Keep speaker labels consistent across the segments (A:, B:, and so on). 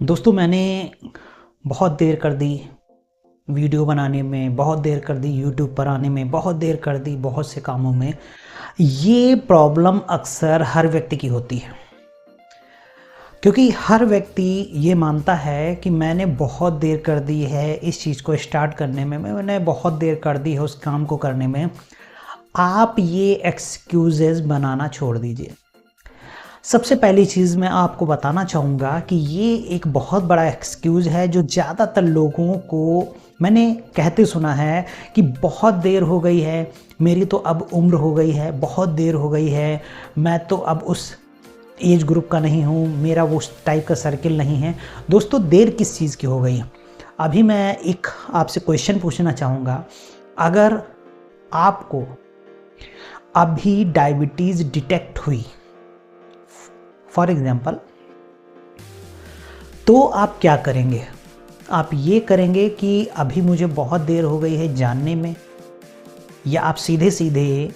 A: दोस्तों मैंने बहुत देर कर दी वीडियो बनाने में, बहुत देर कर दी यूट्यूब पर आने में, बहुत देर कर दी बहुत से कामों में। ये प्रॉब्लम अक्सर हर व्यक्ति की होती है, क्योंकि हर व्यक्ति ये मानता है कि मैंने बहुत देर कर दी है इस चीज़ को स्टार्ट करने में, मैंने बहुत देर कर दी है उस काम को करने में। आप ये एक्सक्यूज़ेस बनाना छोड़ दीजिए। सबसे पहली चीज़ मैं आपको बताना चाहूँगा कि ये एक बहुत बड़ा एक्सक्यूज़ है जो ज़्यादातर लोगों को मैंने कहते सुना है कि बहुत देर हो गई है, मेरी तो अब उम्र हो गई है, बहुत देर हो गई है, मैं तो अब उस एज ग्रुप का नहीं हूँ, मेरा वो उस टाइप का सर्किल नहीं है। दोस्तों देर किस चीज़ की हो गई है? अभी मैं एक आपसे क्वेश्चन पूछना चाहूँगा। अगर आपको अभी डायबिटीज़ डिटेक्ट हुई फॉर एग्जाम्पल, तो आप क्या करेंगे? आप ये करेंगे कि अभी मुझे बहुत देर हो गई है जानने में, या आप सीधे सीधे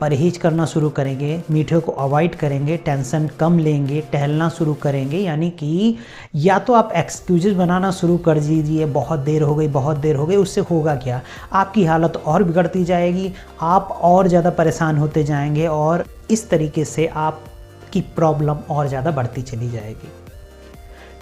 A: परहेज करना शुरू करेंगे, मीठे को अवॉइड करेंगे, टेंशन कम लेंगे, टहलना शुरू करेंगे। यानी कि या तो आप एक्सक्यूजेस बनाना शुरू कर दीजिए, बहुत देर हो गई, बहुत देर हो गई। उससे होगा क्या? आपकी हालत और बिगड़ती जाएगी, आप और ज़्यादा परेशान होते जाएंगे और इस तरीके से आप की प्रॉब्लम और ज़्यादा बढ़ती चली जाएगी।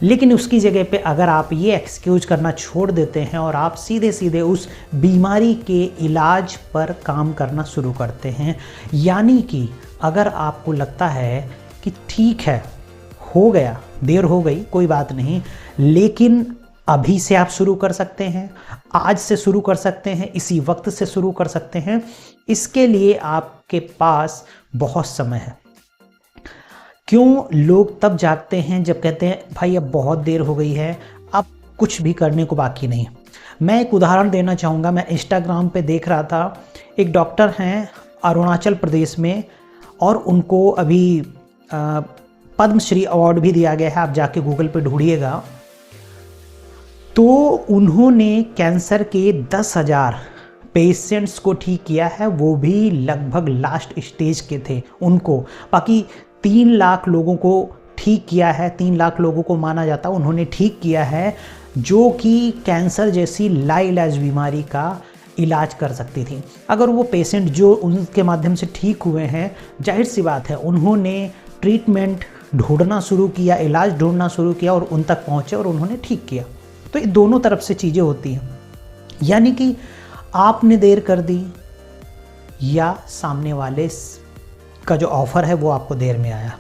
A: लेकिन उसकी जगह पे अगर आप ये एक्सक्यूज करना छोड़ देते हैं और आप सीधे सीधे उस बीमारी के इलाज पर काम करना शुरू करते हैं, यानी कि अगर आपको लगता है कि ठीक है, हो गया, देर हो गई, कोई बात नहीं, लेकिन अभी से आप शुरू कर सकते हैं, आज से शुरू कर सकते हैं, इसी वक्त से शुरू कर सकते हैं। इसके लिए आपके पास बहुत समय है। क्यों लोग तब जागते हैं जब कहते हैं भाई अब बहुत देर हो गई है, अब कुछ भी करने को बाकी नहीं। मैं एक उदाहरण देना चाहूँगा। मैं इंस्टाग्राम पे देख रहा था, एक डॉक्टर हैं अरुणाचल प्रदेश में, और उनको अभी पद्मश्री अवार्ड भी दिया गया है। आप जाके गूगल पे ढूंढिएगा। तो उन्होंने कैंसर के 10,000 पेशेंट्स को ठीक किया है, वो भी लगभग लास्ट स्टेज के थे उनको। बाकी 3 लाख लोगों को ठीक किया है, 3 लाख लोगों को माना जाता उन्होंने ठीक किया है, जो कि कैंसर जैसी लाइलाज बीमारी का इलाज कर सकती थी। अगर वो पेशेंट जो उनके माध्यम से ठीक हुए हैं, जाहिर सी बात है उन्होंने ट्रीटमेंट ढूंढना शुरू किया, इलाज ढूंढना शुरू किया और उन तक पहुँचे और उन्होंने ठीक किया। तो ये दोनों तरफ से चीज़ें होती हैं। यानी कि आपने देर कर दी या सामने वाले का जो ऑफ़र है वो आपको देर में आया।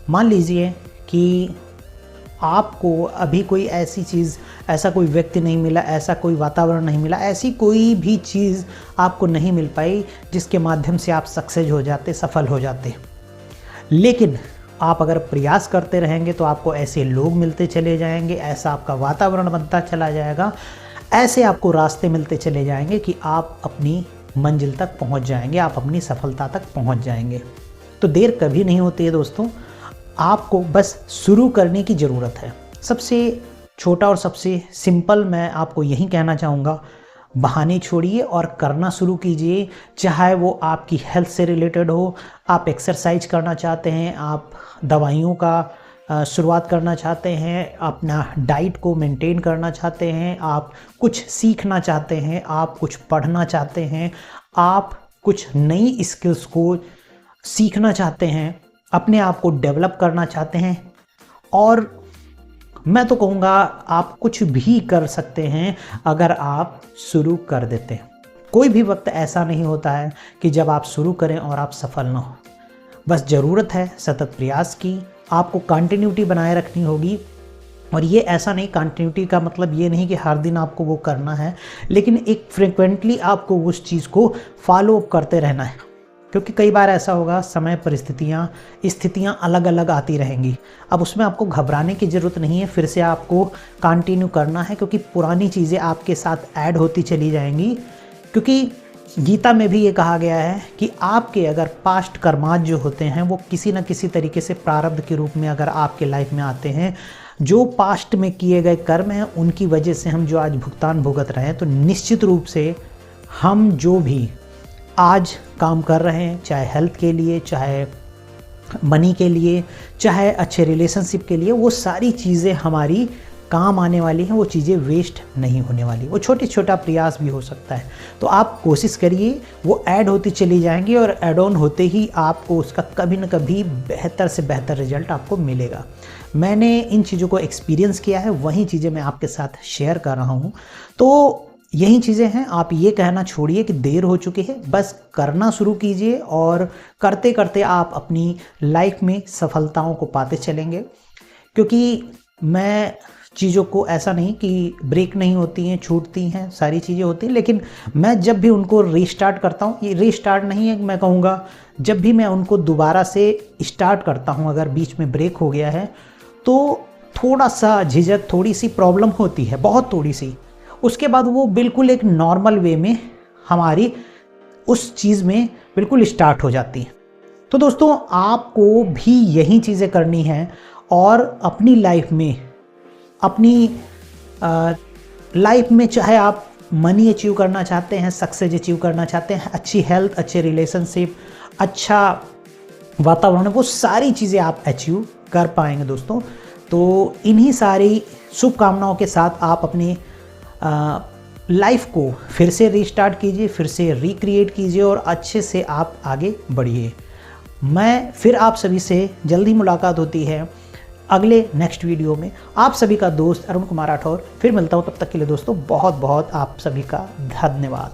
A: मान लीजिए कि आपको अभी कोई ऐसी चीज़, ऐसा कोई व्यक्ति नहीं मिला, ऐसा कोई वातावरण नहीं मिला, ऐसी कोई भी चीज़ आपको नहीं मिल पाई जिसके माध्यम से आप सक्सेस हो जाते, सफल हो जाते। लेकिन आप अगर प्रयास करते रहेंगे तो आपको ऐसे लोग मिलते चले जाएंगे, ऐसा आपका वातावरण बनता चला जाएगा, ऐसे आपको रास्ते मिलते चले जाएंगे कि आप अपनी मंजिल तक पहुंच जाएंगे, आप अपनी सफलता तक पहुंच जाएंगे। तो देर कभी नहीं होती है दोस्तों, आपको बस शुरू करने की ज़रूरत है। सबसे छोटा और सबसे सिंपल मैं आपको यही कहना चाहूँगा, बहाने छोड़िए और करना शुरू कीजिए। चाहे वो आपकी हेल्थ से रिलेटेड हो, आप एक्सरसाइज करना चाहते हैं, आप दवाइयों का शुरुआत करना चाहते हैं, अपना डाइट को मेंटेन करना चाहते हैं, आप कुछ सीखना चाहते हैं, आप कुछ पढ़ना चाहते हैं, आप कुछ नई स्किल्स को सीखना चाहते हैं, अपने आप को डेवलप करना चाहते हैं, और मैं तो कहूँगा आप कुछ भी कर सकते हैं अगर आप शुरू कर देते हैं। कोई भी वक्त ऐसा नहीं होता है कि जब आप शुरू करें और आप सफल ना हो। बस ज़रूरत है सतत प्रयास की, आपको कंटिन्यूटी बनाए रखनी होगी। और ये ऐसा नहीं, कंटिन्यूटी का मतलब ये नहीं कि हर दिन आपको वो करना है, लेकिन एक फ्रिक्वेंटली आपको उस चीज़ को फॉलो अप करते रहना है। क्योंकि कई बार ऐसा होगा, समय, परिस्थितियाँ, स्थितियाँ अलग अलग आती रहेंगी। अब उसमें आपको घबराने की ज़रूरत नहीं है, फिर से आपको कंटिन्यू करना है, क्योंकि पुरानी चीज़ें आपके साथ ऐड होती चली जाएंगी। क्योंकि गीता में भी ये कहा गया है कि आपके अगर पास्ट कर्माज जो होते हैं वो किसी न किसी तरीके से प्रारब्ध के रूप में अगर आपके लाइफ में आते हैं, जो पास्ट में किए गए कर्म हैं उनकी वजह से हम जो आज भुगतान भुगत रहे हैं, तो निश्चित रूप से हम जो भी आज काम कर रहे हैं, चाहे हेल्थ के लिए, चाहे मनी के लिए, चाहे अच्छे रिलेशनशिप के लिए, वो सारी चीज़ें हमारी काम आने वाली हैं, वो चीज़ें वेस्ट नहीं होने वाली। वो छोटे छोटा प्रयास भी हो सकता है, तो आप कोशिश करिए, वो ऐड होती चली जाएंगी और ऐड ऑन होते ही आपको उसका कभी न कभी बेहतर से बेहतर रिजल्ट आपको मिलेगा। मैंने इन चीज़ों को एक्सपीरियंस किया है, वही चीज़ें मैं आपके साथ शेयर कर रहा हूँ। तो यही चीज़ें हैं, आप ये कहना छोड़िए कि देर हो चुकी है, बस करना शुरू कीजिए और करते करते आप अपनी लाइफ में सफलताओं को पाते चलेंगे। क्योंकि मैं चीज़ों को ऐसा नहीं कि ब्रेक नहीं होती हैं, छूटती हैं, सारी चीज़ें होती हैं, लेकिन मैं जब भी उनको रीस्टार्ट करता हूँ, ये रीस्टार्ट नहीं है, मैं कहूँगा जब भी मैं उनको दोबारा से स्टार्ट करता हूँ, अगर बीच में ब्रेक हो गया है तो थोड़ा सा झिझक, थोड़ी सी प्रॉब्लम होती है, बहुत थोड़ी सी। उसके बाद वो बिल्कुल एक नॉर्मल वे में हमारी उस चीज़ में बिल्कुल स्टार्ट हो जाती है। तो दोस्तों, आपको भी यही चीज़ें करनी हैं और अपनी लाइफ में, अपनी लाइफ में, चाहे आप मनी अचीव करना चाहते हैं, सक्सेस अचीव करना चाहते हैं, अच्छी हेल्थ, अच्छे रिलेशनशिप, अच्छा वातावरण, वो सारी चीज़ें आप अचीव कर पाएंगे दोस्तों। तो इन्हीं सारी शुभकामनाओं के साथ आप अपनी लाइफ को फिर से रीस्टार्ट कीजिए, फिर से रिक्रिएट कीजिए और अच्छे से आप आगे बढ़िए। मैं फिर आप सभी से जल्दी मुलाकात होती है अगले नेक्स्ट वीडियो में। आप सभी का दोस्त अरुण कुमार राठौर फिर मिलता हूँ, तब तक के लिए दोस्तों बहुत बहुत आप सभी का धन्यवाद।